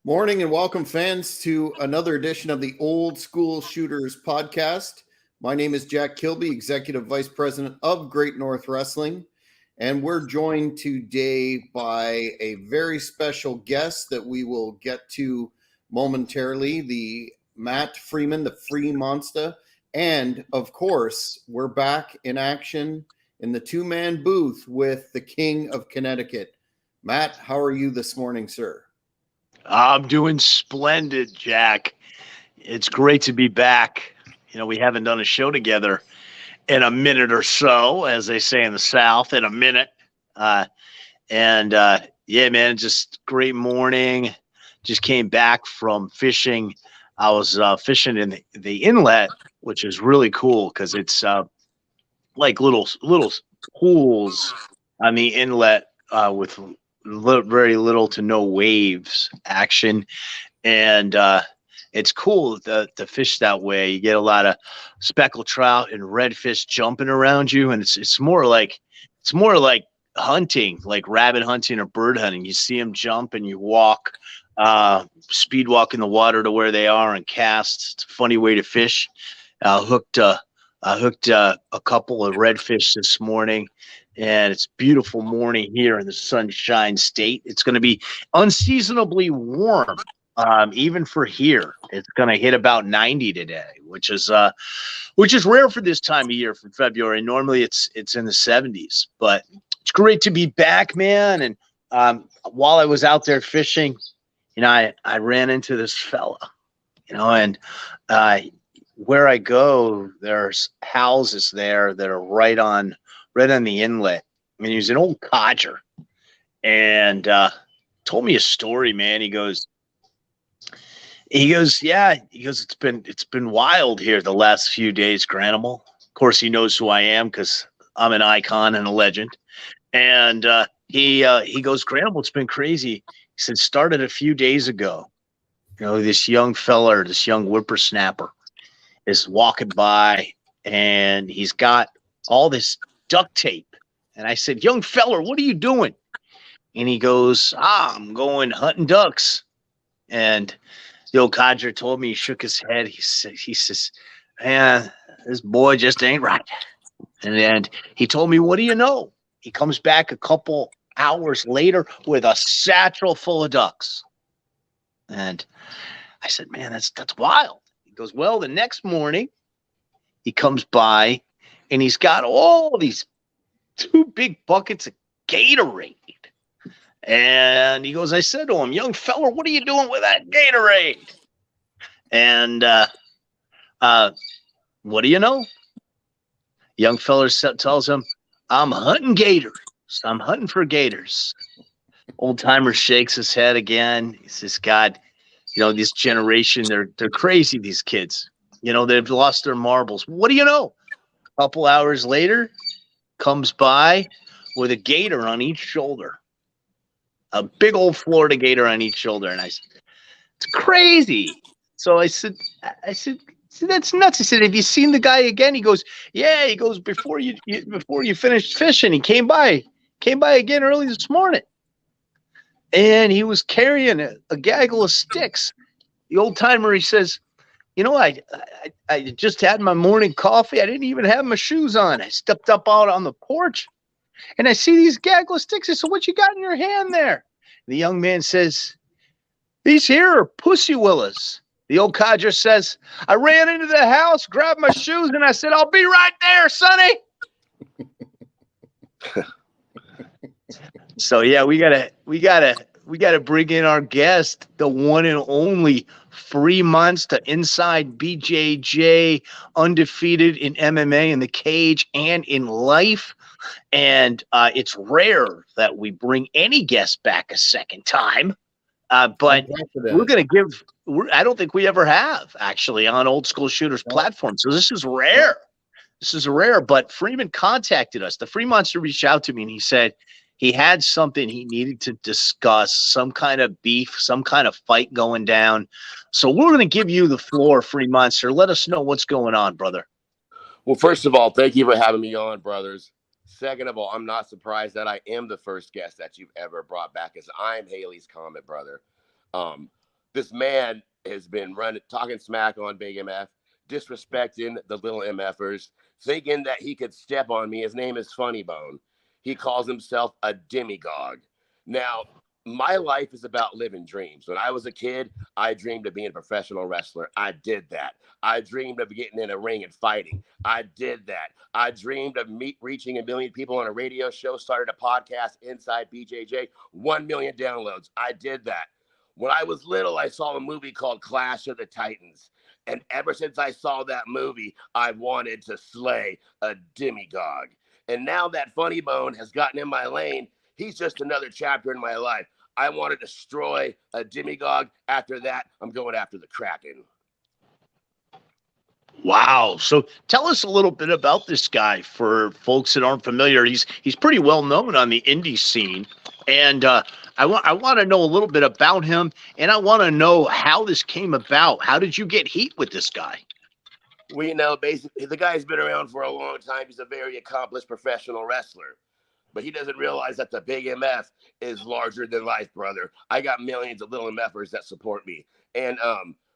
Morning and welcome, fans, to another edition of the Old School Shooters podcast. My name is Jack Kilby, Executive Vice President of Great North Wrestling, and we're joined today by a very special guest that we will get to momentarily, the Matt Freeman, the FREEMONSTA, and of course, we're back in action in the two-man booth with the King of Connecticut. Matt, how are you this morning, sir? I'm doing splendid, Jack. It's great to be back. You know, we haven't done a show together in a minute or so, as they say in the South, in a minute. Yeah, man, just great morning. Just came back from fishing. I was fishing in the inlet, which is really cool because it's like little pools on the inlet with very little to no waves action, and it's cool to fish that way. You get a lot of speckled trout and redfish jumping around you, and it's more like hunting, like rabbit hunting or bird hunting. You see them jump, and you walk, speed walk in the water to where they are and cast. It's a funny way to fish. I hooked a couple of redfish this morning. And it's a beautiful morning here in the Sunshine State. It's going to be unseasonably warm, even for here. It's going to hit about 90 today, which is rare for this time of year for February. Normally, it's in the 70s. But it's great to be back, man. And while I was out there fishing, you know, I ran into this fella, you know, and where I go, there's houses there that are right on the inlet. I mean, he was an old codger, and told me a story, man. He goes, yeah. He goes, it's been wild here the last few days, Granimal. Of course, he knows who I am because I'm an icon and a legend. And he goes, Granimal, it's been crazy. He said, started a few days ago. You know, this young fella, this young whippersnapper, is walking by, and he's got all this duct tape. And I said, young feller, what are you doing? And he goes, I'm going hunting ducks. And the old codger told me, he shook his head. He says, man, this boy just ain't right. And he told me, what do you know? He comes back a couple hours later with a satchel full of ducks. And I said, man, that's wild. He goes, well, the next morning he comes by, and he's got all these 2 big buckets of Gatorade. And he goes, I said to him, young fella, what are you doing with that Gatorade? And what do you know? Young fella tells him, I'm hunting gators. I'm hunting for gators. Old timer shakes his head again. He says, God, you know, this generation, they're crazy, these kids. You know, they've lost their marbles. What do you know? Couple hours later, comes by with a gator on each shoulder, a big old Florida gator on each shoulder. And I said, it's crazy. So I said, that's nuts. I said, have you seen the guy again? He goes, yeah. He goes, before you finished fishing, he came by again early this morning. And he was carrying a gaggle of sticks. The old timer, he says, you know, I just had my morning coffee. I didn't even have my shoes on. I stepped up out on the porch, and I see these gaggle of sticks. I said, what you got in your hand there? The young man says, these here are pussy willows. The old codger says, I ran into the house, grabbed my shoes, and I said, I'll be right there, Sonny. So, yeah, we gotta bring in our guest, the one and only FREEMONSTA, inside BJJ, undefeated in MMA, in the cage, and in life. And it's rare that we bring any guest back a second time. But we're going to give – I don't think we ever have, actually, on Old School Shooters platform. So this is rare. This is rare. But Freeman contacted us. The FREEMONSTA reached out to me, and he said he had something he needed to discuss, some kind of beef, some kind of fight going down. So we're going to give you the floor, FREEMONSTA. Let us know what's going on, brother. Well, first of all, thank you for having me on, brothers. Second of all, I'm not surprised that I am the first guest that you've ever brought back, as I'm Haley's Comet brother. This man has been talking smack on Big MF, disrespecting the little MFers, thinking that he could step on me. His name is Funny Bone. He calls himself a demigod. Now, my life is about living dreams. When I was a kid, I dreamed of being a professional wrestler. I did that. I dreamed of getting in a ring and fighting. I did that. I dreamed of reaching 1 million people on a radio show, started a podcast inside BJJ, 1 million downloads. I did that. When I was little, I saw a movie called Clash of the Titans. And ever since I saw that movie, I wanted to slay a demigod. And now that Funny Bone has gotten in my lane, he's just another chapter in my life. I want to destroy a demigod. After that, I'm going after the Kraken. Wow. So tell us a little bit about this guy for folks that aren't familiar. He's pretty well known on the indie scene. And I want to know a little bit about him, and I want to know how this came about. How did you get heat with this guy? We know basically the guy's been around for a long time. He's a very accomplished professional wrestler. But he doesn't realize that the Big MF is larger than life, brother. I got millions of little MFers that support me. And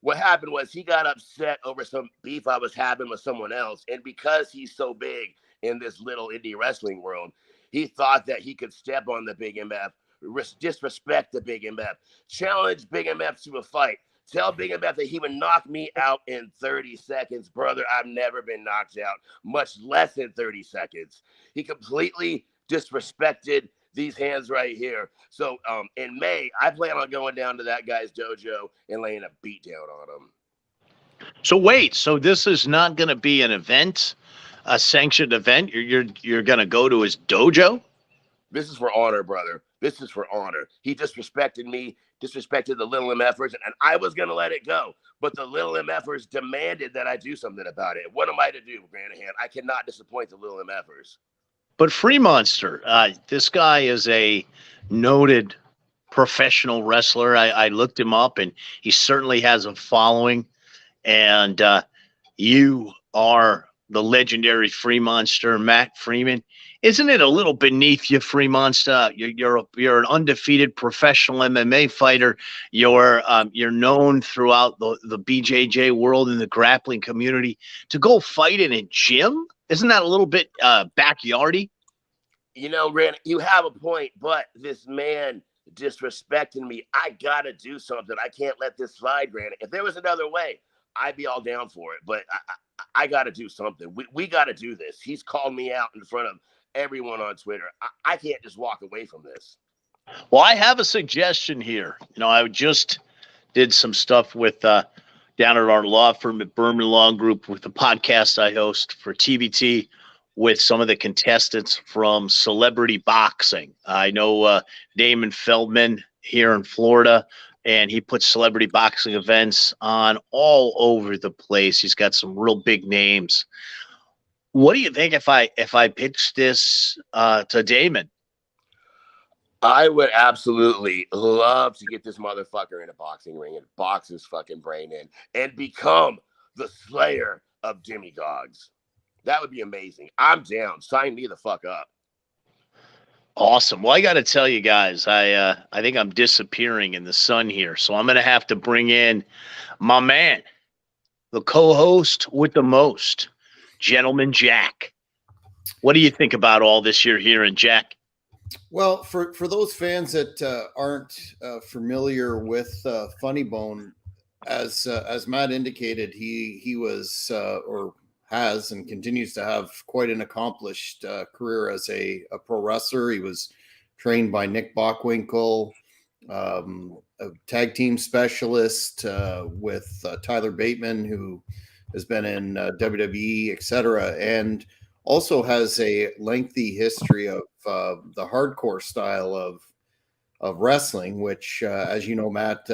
what happened was he got upset over some beef I was having with someone else. And because he's so big in this little indie wrestling world, he thought that he could step on the Big MF, disrespect the Big MF, challenge Big MF to a fight. Tell Big MF that he would knock me out in 30 seconds. Brother, I've never been knocked out, much less than 30 seconds. He completely disrespected these hands right here. So in May, I plan on going down to that guy's dojo and laying a beat down on him. So wait, so this is not going to be an event, a sanctioned event? You're going to go to his dojo? This is for honor, brother. This is for honor. He disrespected me, disrespected the little MFers, and I was going to let it go. But the little MFers demanded that I do something about it. What am I to do, Granahan? I cannot disappoint the little MFers. But FREEMONSTA, this guy is a noted professional wrestler. I looked him up, and he certainly has a following. And you are the legendary FREEMONSTA, Matt Freeman. Isn't it a little beneath you, FREEMONSTA? You're an undefeated professional MMA fighter. You're known throughout the BJJ world and the grappling community. To go fight in a gym, isn't that a little bit backyardy? You know, Grant, you have a point, but this man disrespecting me, I gotta do something. I can't let this slide, Grant. If there was another way, I'd be all down for it. But I got to do something. We got to do this. He's called me out in front of everyone on Twitter. I can't just walk away from this. Well, I have a suggestion here. You know, I just did some stuff with down at our law firm at Berman Law Group with the podcast I host for TBT with some of the contestants from celebrity boxing. I know Damon Feldman here in Florida, and he puts celebrity boxing events on all over the place. He's got some real big names. What do you think if I pitch this to Damon? I would absolutely love to get this motherfucker in a boxing ring and box his fucking brain in and become the slayer of demigods. That would be amazing. I'm down. Sign me the fuck up. Awesome. Well, I got to tell you guys, I think I'm disappearing in the sun here. So I'm going to have to bring in my man, the co-host with the most, Gentleman Jack. What do you think about all this you're hearing, Jack? Well, for those fans that aren't familiar with Funny Bone, as Matt indicated, he was or has and continues to have quite an accomplished career as a pro wrestler. He was trained by Nick Bockwinkel, a tag team specialist with Tyler Bateman, who has been in WWE, etc., and also has a lengthy history of the hardcore style of wrestling, which, as you know, Matt,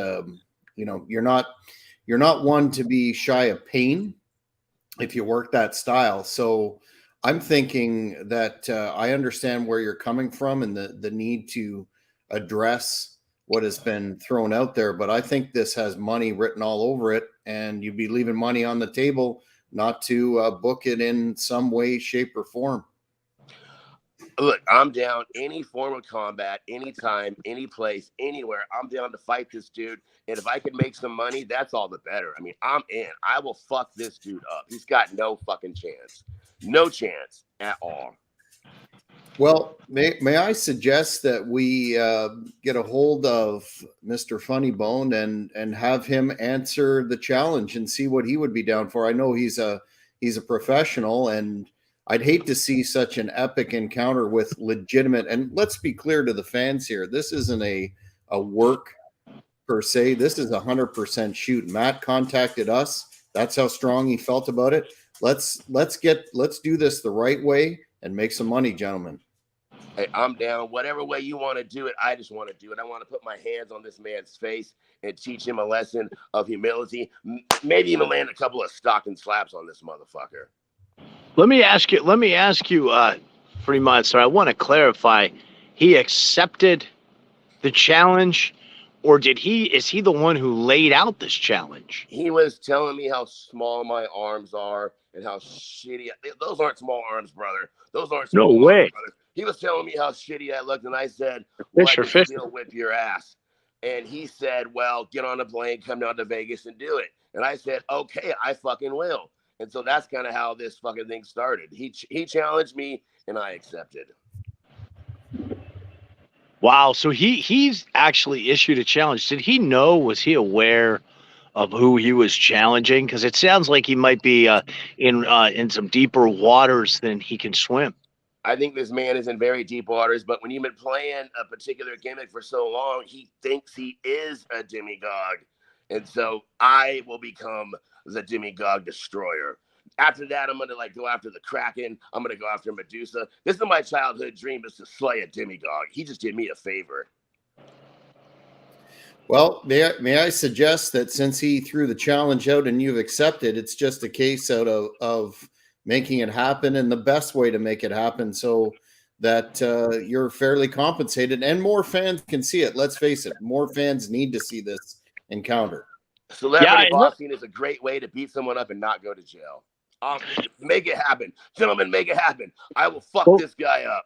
you're not one to be shy of pain if you work that style. So I'm thinking that I understand where you're coming from and the need to address what has been thrown out there. But I think this has money written all over it, and you'd be leaving money on the table not to book it in some way, shape, or form. Look, I'm down any form of combat, anytime, any place, anywhere. I'm down to fight this dude. And if I can make some money, that's all the better. I mean, I'm in. I will fuck this dude up. He's got no fucking chance. No chance at all. Well, may I suggest that we get a hold of Mr. Funnybone and have him answer the challenge and see what he would be down for. I know he's a professional, and I'd hate to see such an epic encounter with legitimate. And let's be clear to the fans here: this isn't a work per se. This is 100% shoot. Matt contacted us. That's how strong he felt about it. Let's do this the right way and make some money, gentlemen. Hey, I'm down. Whatever way you want to do it, I just want to do it. I want to put my hands on this man's face and teach him a lesson of humility. Maybe even land a couple of stocking slaps on this motherfucker. Let me ask you, Freeman, sir, I want to clarify. He accepted the challenge, or is he the one who laid out this challenge? He was telling me how small my arms are and how shitty. Those aren't small arms, brother. Those aren't small No way. arms, brother. He was telling me how shitty I looked, and I said, Well, I can still whip your ass. And he said, well, get on a plane, come down to Vegas and do it. And I said, okay, I fucking will. And so that's kind of how this fucking thing started. He challenged me, and I accepted. Wow. So he's actually issued a challenge. Did he know? Was he aware of who he was challenging? Because it sounds like he might be in some deeper waters than he can swim. I think this man is in very deep waters, but when you've been playing a particular gimmick for so long, he thinks he is a demigod. And so I will become the demigod destroyer. After that, I'm going to go after the Kraken. I'm going to go after Medusa. This is my childhood dream, is to slay a demigod. He just did me a favor. Well, may I suggest that since he threw the challenge out and you've accepted, it's just a case out of making it happen, and the best way to make it happen so that you're fairly compensated and more fans can see it. Let's face it, more fans need to see this encounter. Celebrity boxing is a great way to beat someone up and not go to jail. Make it happen. Gentlemen, make it happen. I will fuck this guy up.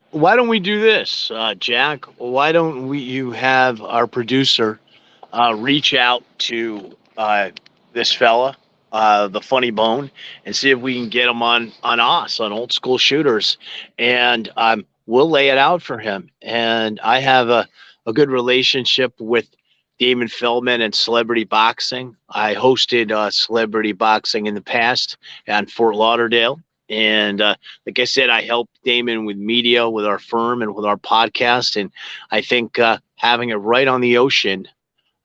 Why don't we do this, Jack? Why don't you have our producer reach out to this fella, the Funny Bone, and see if we can get him on Old School Shooters, and we'll lay it out for him. And I have a good relationship with Damon Feldman and Celebrity Boxing. I hosted Celebrity Boxing in the past in Fort Lauderdale. And like I said, I help Damon with media, with our firm, and with our podcast. And I think having it right on the ocean,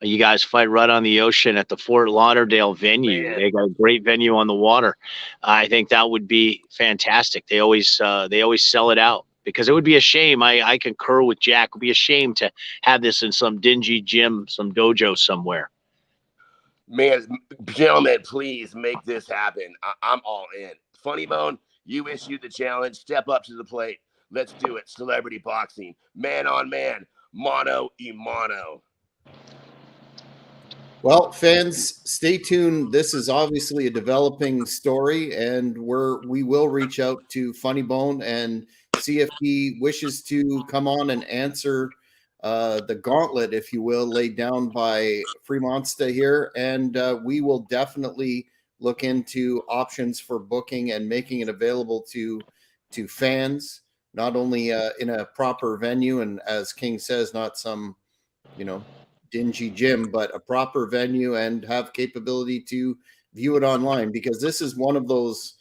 you guys fight right on the ocean at the Fort Lauderdale venue. Man. They got a great venue on the water. I think that would be fantastic. They always sell it out, because it would be a shame. I concur with Jack. It would be a shame to have this in some dingy gym, some dojo somewhere. Man, gentlemen, please make this happen. I'm all in. Funny Bone, you issued the challenge. Step up to the plate. Let's do it. Celebrity boxing, man on man, mano y mano. Well, fans, stay tuned. This is obviously a developing story, and we will reach out to Funny Bone and see if he wishes to come on and answer the gauntlet, if you will, laid down by FREEMONSTA here. And we will definitely look into options for booking and making it available to fans, not only in a proper venue, and as King says, not some, dingy gym, but a proper venue, and have capability to view it online, because this is one of those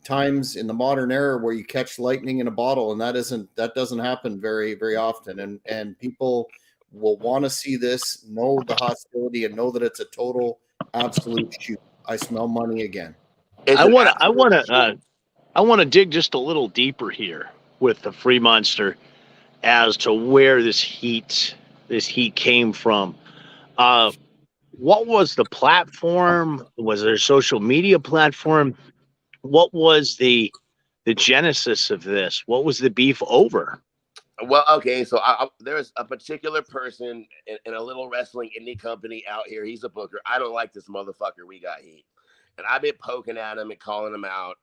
times in the modern era where you catch lightning in a bottle, and that doesn't happen very, very often. And people will want to see this, know the hostility, and know that it's a total absolute shoot. I smell money again. I want to dig just a little deeper here with the FREEMONSTA as to where this heat came from. What was the platform? Was there a social media platform? What was the genesis of this? What was the beef over? Well, okay, so there's a particular person in a little wrestling indie company out here. He's a booker. I don't like this motherfucker. We got heat. And I've been poking at him and calling him out.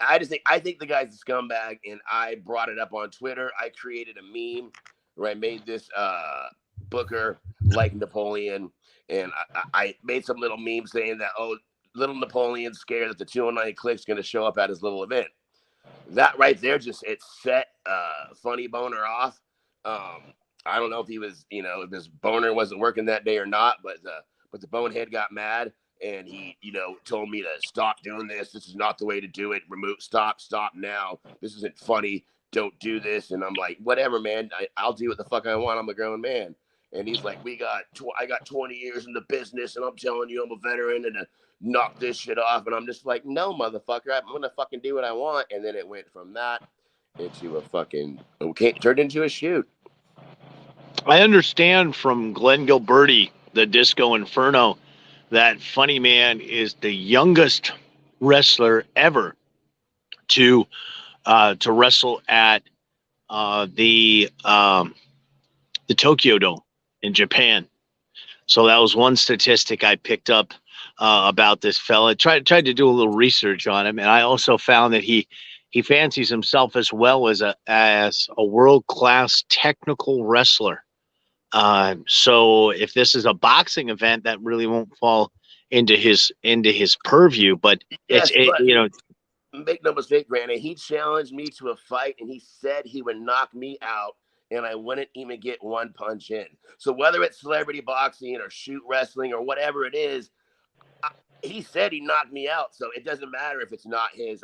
I think the guy's a scumbag, and I brought it up on Twitter. I created a meme where I made this Booker like Napoleon, and I made some little meme saying that, oh, little Napoleon's scared that the 209 Click's going to show up at his little event. That right there, it set Funny Boner off. I don't know if he was, if his boner wasn't working that day or not, but the bonehead got mad, and he, told me to stop doing this. This is not the way to do it. Stop now. This isn't funny. Don't do this. And I'm like, whatever, man. I'll do what the fuck I want. I'm a grown man. And he's like, I got 20 years in the business, and I'm telling you, I'm a veteran, and knock this shit off. And I'm just like, no, motherfucker, I'm gonna fucking do what I want. And then it went from that into turned into a shoot. I understand from Glenn Gilberti, the Disco Inferno, that Funny Man is the youngest wrestler ever to wrestle at the Tokyo Dome in Japan. So that was one statistic I picked up about this fella. Tried to do a little research on him, and I also found that he fancies himself as well as a world-class technical wrestler. So if this is a boxing event, that really won't fall into his purview. But yes, make no mistake, Granny. He challenged me to a fight, and he said he would knock me out, and I wouldn't even get one punch in. So whether it's celebrity boxing or shoot wrestling or whatever it is, he said he knocked me out. So it doesn't matter if it's not his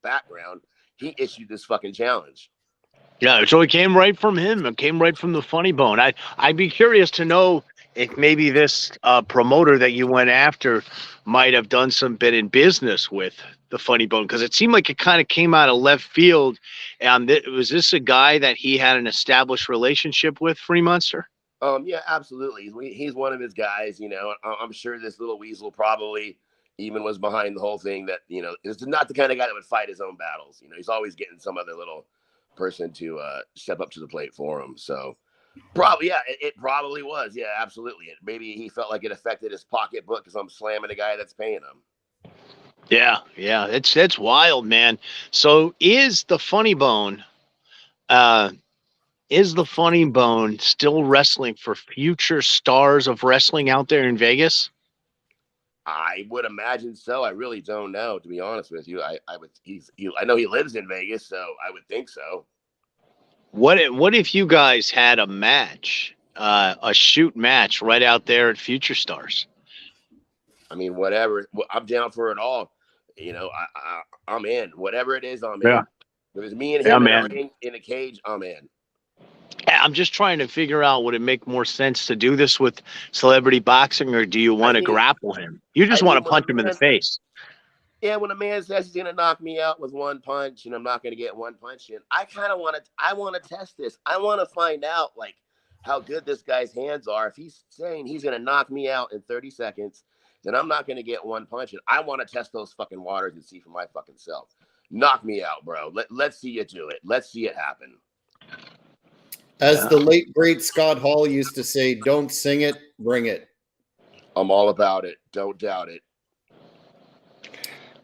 background. He issued this fucking challenge. Yeah, so it came right from him. It came right from the Funny Bone. I'd be curious to know if maybe this promoter that you went after might have done some bit in business with the Funny Bone, because it seemed like it kind of came out of left field. And was this a guy that he had an established relationship with, FREEMONSTA? Yeah, absolutely. He's one of his guys. I'm sure this little weasel probably even was behind the whole thing. That is not the kind of guy that would fight his own battles. He's always getting some other little person to step up to the plate for him. So probably, yeah, it probably was. Yeah, absolutely. Maybe he felt like it affected his pocketbook because I'm slamming a guy that's paying him. Yeah, it's wild, man. So is the Funny Bone still wrestling for future stars of wrestling out there in Vegas? I would imagine so. I really don't know, to be honest with you. I know he lives in Vegas, so I would think so. What if you guys had a match, a shoot match right out there at Future Stars? I mean, whatever. I'm down for it all. I'm in. Whatever it is, I'm in. If it's me and him in a cage, I'm in. I'm just trying to figure out, would it make more sense to do this with celebrity boxing, or do you want to grapple him? You just want to punch him in the face. Yeah, when a man says he's gonna knock me out with one punch and I'm not gonna get one punch in, I want to test this. I want to find out like how good this guy's hands are. If he's saying he's gonna knock me out in 30 seconds, then I'm not gonna get one punch in. I want to test those fucking waters and see for my fucking self. Knock me out, bro. Let's see you do it. Let's see it happen. As the late great Scott Hall used to say, don't sing it, bring it. I'm all about it. Don't doubt it.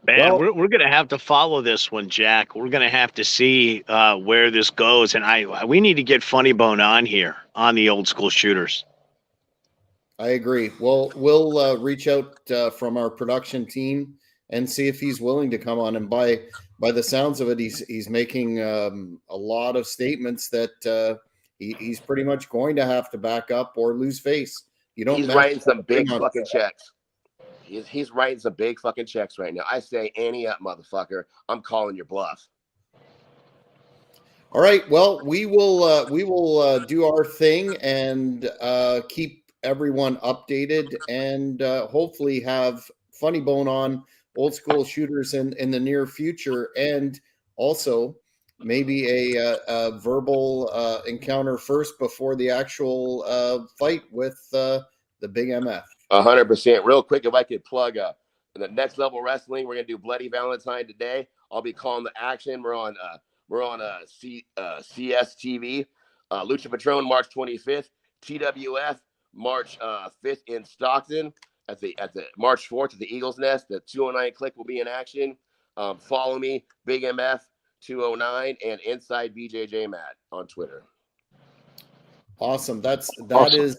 Man, we're going to have to follow this one, Jack. We're going to have to see where this goes. And we need to get Funny Bone on here on the Old School Shooters. I agree. Well, we'll reach out from our production team and see if he's willing to come on. And by the sounds of it, he's making a lot of statements that he's pretty much going to have to back up or lose face. He's writing some big fucking checks. He's writing some big fucking checks right now. I say, ante up, motherfucker. I'm calling your bluff. All right. Well, we will do our thing and keep everyone updated, and hopefully have Funny Bone on Old School Shooters in the near future, and also maybe a verbal encounter first before the actual fight with the Big MF. 100%. Real quick, if I could plug in the Next Level Wrestling, we're gonna do Bloody Valentine today. I'll be calling the action. We're on CSTV. Lucha Patron March 25th. TWF March 5th in Stockton. At the March 4th at the Eagles Nest. The 209 Click will be in action. Follow me, Big MF 209 and Inside BJJ Matt on Twitter. Awesome. That Awesome.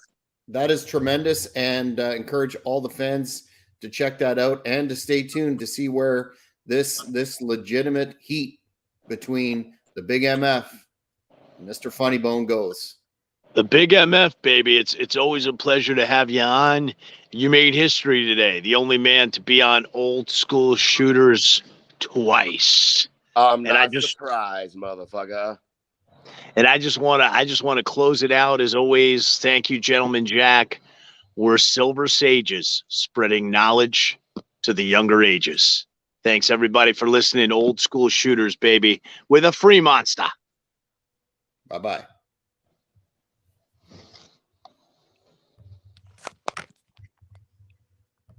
is tremendous, and encourage all the fans to check that out and to stay tuned to see where this legitimate heat between the Big MF and Mr. Funny Bone goes. The Big MF, baby. It's always a pleasure to have you on. You made history today. The only man to be on Old School Shooters twice. I'm not surprised, motherfucker. And I just want to close it out as always. Thank you, Gentleman Jack. We're Silver Sages, spreading knowledge to the younger ages. Thanks everybody for listening. Old School Shooters, baby, with a FREEMONSTA. Bye-bye.